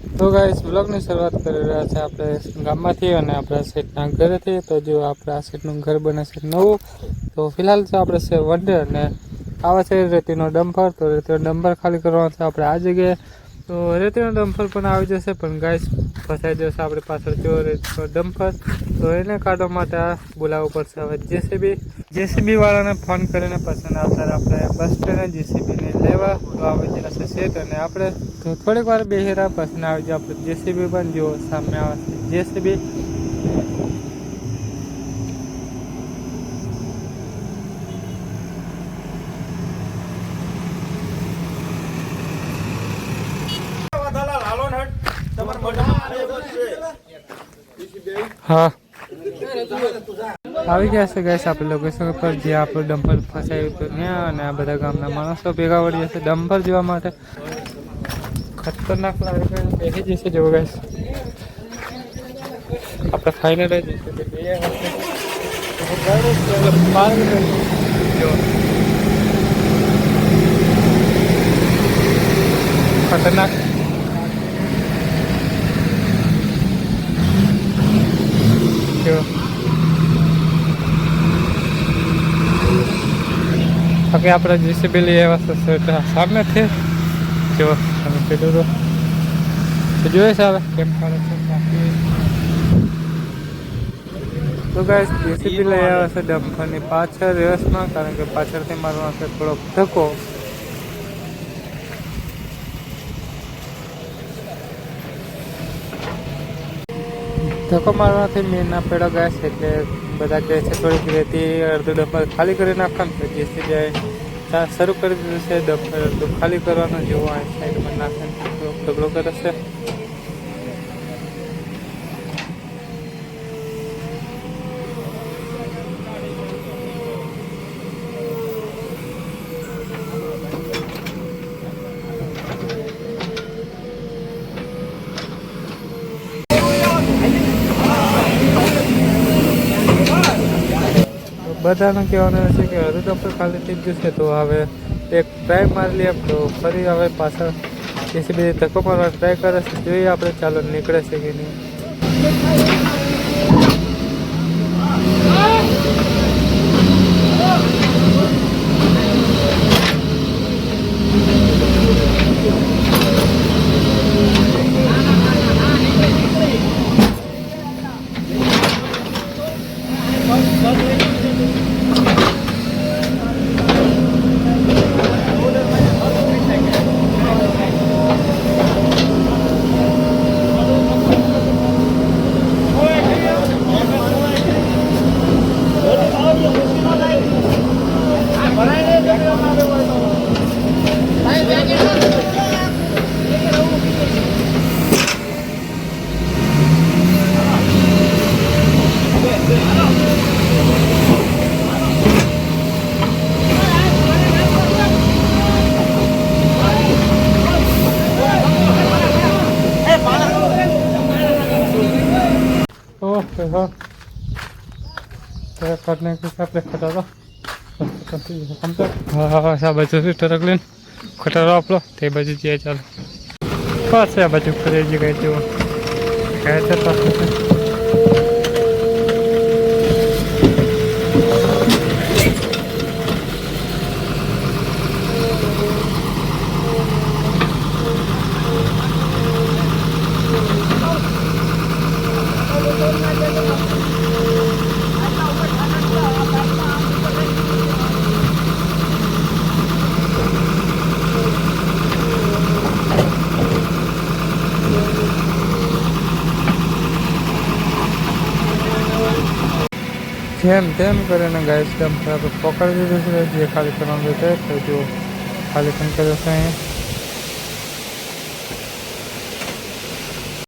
તો ગાઈસ બ્લોગની શરૂઆત કરી રહ્યા છે આપણે ગામમાંથી અને આપણા સેટના ઘરેથી. તો જો આપણે આ સેટનું ઘર બને છે નવું. તો ફિલહાલ તો આપણે છે વંડે અને આવે છે રેતીનો ડમ્પર. તો રેતીનો ડમ્પર ખાલી કરવાનો છે આપણે આ જગ્યાએ. તો રેતીનો ડમ્પર પણ આવી જશે, પણ ગાઈસ ફસાઈ જશે આપણી પાછળ જો રેતીનો ડમ્પર. તો એને કાઢવા માટે આ બોલાવવું પડશે હવે જેસીબી વાળાને ફોન કરીને પસંદ આવતા આપણે બસ સ્ટેન્ડ જેસીબીને લેવા. તો આવી જશે સેટ અને આપણે થોડીક વાર બેસી રહ્યા પછી આવી જાય આપણે જેસીબી પણ જો સામે આવે છે જેસીબી. હા આવી ગયા છે ગાઈસ આપણે લોકેશન પર જ્યાં આપણું ડમ્પર ફસાયું હતું ત્યાં, અને આ બધા ગામના માણસો ભેગા વળી જશે ડમ્પર જોવા માટે. ખતરનાક લાગે બેસી જશે જો ગાઈસ આપણે ફાઇનલ જ જશે ખતરનાક. બાકી આપણે જેસીબી લઈ આવ્યા સામે છે જો તમે પેલું તો જોઈએ છે હવે કેમ ફાળે છે બાકી. તો ગાઈસ જેસીબી લઈ આવ્યા છે ડમ્પરની પાછળ રેસમાં, કારણ કે પાછળથી મારવાનો છે થોડોક ધક્કો. ધક્કો મારવાથી મેં ના પેડો ગાઈસ, એટલે બધા કહે છે થોડીક રેતી અડધું ડમ્પર ખાલી કરી નાખવાનું. તો જેસીબી શરૂ કરી દીધું છે ડમ્પર અડધું ખાલી કરવાનું. જેવું આ સાઈડમાં નાખે ઢગલો કરે છે. બધાને કહેવાનું છે કે અડધું ડમ્પર ખાલી થઈ ગયું છે. તો હવે એક ટ્રાય મારી લઈએ. તો ફરી હવે પાછળ જેસીબી ધક્કો મારવા ટ્રાય કરે છે, જોઈએ આપણે ચાલો નીકળે છે કે નહીં. હા करने के हिसाब से खटारो हाँ आ बाजू से ट्रक लेन खटारो आप लो ते बाजू जाए चलो पास आ बाजू खड़े जी गए थे वो कैसे पास જેમ તેમ કરીને ગાઈસ ડમ્પર આપણે પકડી દીધું છે. જે ખાલી કરવાનું છે તો જો ખાલી પણ કર્યો છે અહીંયા.